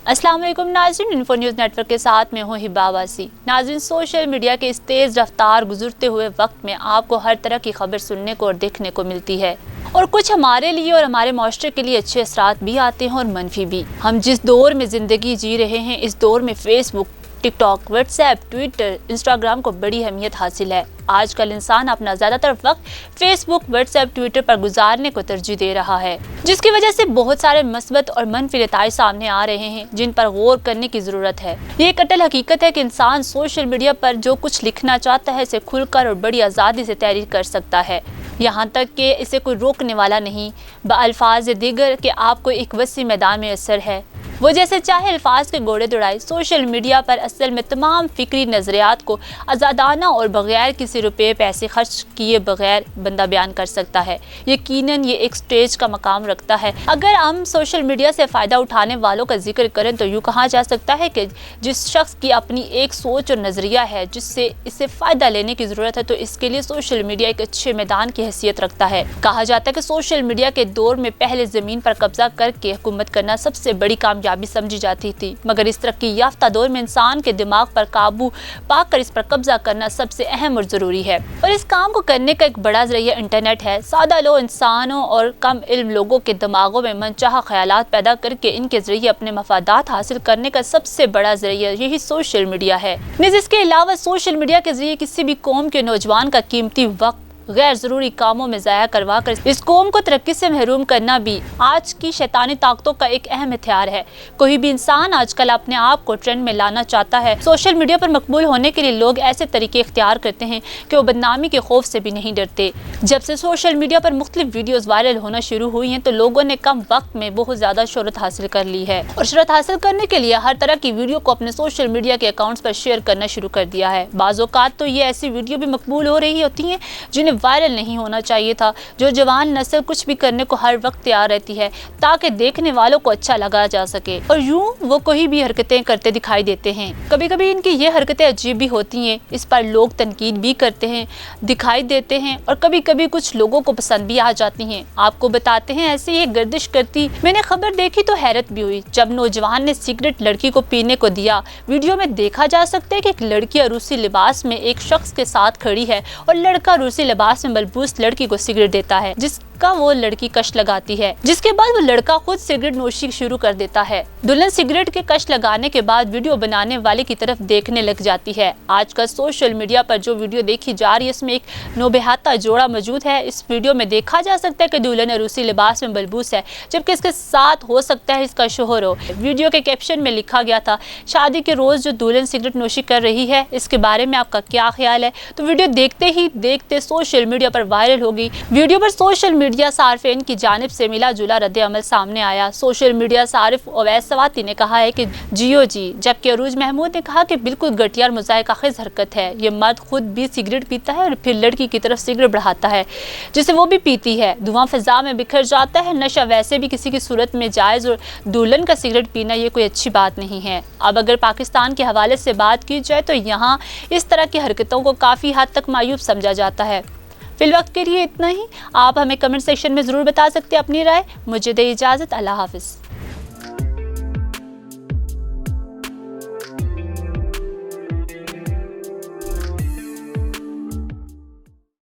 अस्सलाम वालेकुम नाज़रीन, इन्फो न्यूज़ नेटवर्क के साथ मैं हूँ हिबा वासी। नाज़रीन, सोशल मीडिया के इस तेज़ रफ्तार गुजरते हुए वक्त में आपको हर तरह की खबर सुनने को और देखने को मिलती है, और कुछ हमारे लिए और हमारे माशरे के लिए अच्छे असरात भी आते हैं और मनफी भी। हम जिस दौर में ज़िंदगी जी रहे हैं, इस दौर में Facebook, TikTok, WhatsApp, Twitter, Instagram को बड़ी अहमियत हासिल है। आजकल इंसान अपना ज़्यादातर वक्त फेसबुक, व्हाट्सएप, ट्विटर पर गुजारने को तरजीह दे रहा है, जिसकी वजह से बहुत सारे मस्बत और मनफी नताइज सामने आ रहे हैं, जिन पर गौर करने की ज़रूरत है। ये एक अटल हकीकत है कि इंसान सोशल मीडिया पर जो कुछ लिखना चाहता है, इसे खुलकर और बड़ी आज़ादी से तहरीर कर सकता है, यहाँ तक कि इसे कोई रोकने वाला नहीं। बअल्फाज दीगर कि आपको एक वसी मैदान में असर है, वो जैसे चाहे अल्फाज के घोड़े दौड़ाए। सोशल मीडिया पर असल में तमाम फिक्री नज़रियात को आज़ादाना और बगैर किसी रुपये पैसे खर्च किए बगैर बंदा बयान कर सकता है। यकीनन ये एक स्टेज का मकाम रखता है। अगर हम सोशल मीडिया से फ़ायदा उठाने वालों का जिक्र करें तो यूँ कहा जा सकता है कि जिस शख्स की अपनी एक सोच और नज़रिया है जिससे इससे फ़ायदा लेने की ज़रूरत है, तो इसके लिए सोशल मीडिया एक अच्छे मैदान की हैसियत रखता है। कहा जाता है कि सोशल मीडिया के दौर में पहले ज़मीन पर कब्जा करके हुकूमत करना सबसे बड़ी कामयाबी भी समझी जाती थी, मगर इस तरक्की याफ्ता दौर में इंसान के दिमाग पर काबू पाकर इस पर कब्जा करना सबसे अहम और जरूरी है। और इस काम को करने का एक बड़ा जरिया इंटरनेट है। सादा लोग इंसानों और कम इल्म लोगों के दिमागों में मनचाहा ख्यालात पैदा करके इनके जरिए अपने मफादात हासिल करने का सबसे बड़ा जरिया यही सोशल मीडिया है। इसके अलावा सोशल मीडिया के जरिए किसी भी कौम के नौजवान का कीमती वक्त गैर ज़रूरी कामों में ज़ाया करवा कर इस कौम को तरक्की से महरूम करना भी आज की शैतानी ताकतों का एक अहम हथियार है। कोई भी इंसान आजकल अपने आप को ट्रेंड में लाना चाहता है। सोशल मीडिया पर मकबूल होने के लिए लोग ऐसे तरीके इख्तियार करते हैं कि वो बदनामी के खौफ से भी नहीं डरते। जब से सोशल मीडिया पर मुख्तलिफ वीडियोज़ वायरल होना शुरू हुई हैं, तो लोगों ने कम वक्त में बहुत ज़्यादा शोहरत हासिल कर ली है, और शोहरत हासिल करने के लिए हर तरह की वीडियो को अपने सोशल मीडिया के अकाउंट्स पर शेयर करना शुरू कर दिया है। बाज़ औक़ात तो ये ऐसी वीडियो भी मकबूल हो रही होती हैं जिन्हें वायरल नहीं होना चाहिए था। जो जवान नस्ल कुछ भी करने को हर वक्त तैयार रहती है ताकि देखने वालों को अच्छा लगा जा सके, और यूं वो कोई भी हरकतें करते दिखाई देते हैं। कभी कभी इनकी ये हरकतें अजीब भी होती हैं, इस पर लोग तनकीद भी करते हैं, दिखाई देते हैं, और कभी कभी कुछ लोगों को पसंद भी आ जाती हैं। आपको बताते हैं, ऐसे ही गर्दिश करती मैंने खबर देखी तो हैरत भी हुई जब नौजवान ने सिगरेट लड़की को पीने को दिया। वीडियो में देखा जा सकता है कि एक लड़की रूसी लिबास में एक शख्स के साथ खड़ी है और लड़का रूसी लिबास में मलबूस लड़की को सिगरेट देता है, जिसका वो लड़की कश लगाती है, जिसके बाद वो लड़का खुद सिगरेट नोशी शुरू कर देता है। दुल्हन सिगरेट के कश लगाने के बाद वीडियो बनाने वाले की तरफ देखने लग जाती है। आजकल सोशल मीडिया पर जो वीडियो देखी जा रही है उसमें एक नौबेहाता जोड़ा मौजूद है। इस वीडियो में देखा जा सकता है कि दुल्हन रूसी लिबास में मलबूस है, जबकि इसके साथ हो सकता है इसका शोहर हो। वीडियो के कैप्शन में लिखा गया था, शादी के रोज जो दुल्हन सिगरेट नोशी कर रही है, इसके बारे में आपका क्या ख्याल है। तो वीडियो देखते ही देखते सोशल मीडिया पर वायरल होगी। वीडियो पर सोशल मीडिया सार्फिन की जानिब से मिला जुला रद्द अमल सामने आया। सोशल मीडिया सारिफ अवैस सवाती ने कहा है कि जियो जी, जबकि अरूज महमूद ने कहा कि बिल्कुल घटिया और मुज़ाहिकाखेज़ हरकत है। ये मर्द खुद भी सिगरेट पीता है और फिर लड़की की तरफ सिगरेट बढ़ाता है जिसे वो भी पीती है। धुआं फिजा में बिखर जाता है। नशा वैसे भी किसी की सूरत में जायज़, और दुल्हन का सिगरेट पीना ये कोई अच्छी बात नहीं है। अब अगर पाकिस्तान के हवाले से बात की जाए तो यहाँ इस तरह की हरकतों को काफ़ी हद तक मायूब समझा जाता है। फिलवक्त के लिए इतना ही। आप हमें कमेंट सेक्शन में ज़रूर बता सकते हैं अपनी राय। मुझे दे इजाज़त। अल्लाह हाफ़िज़।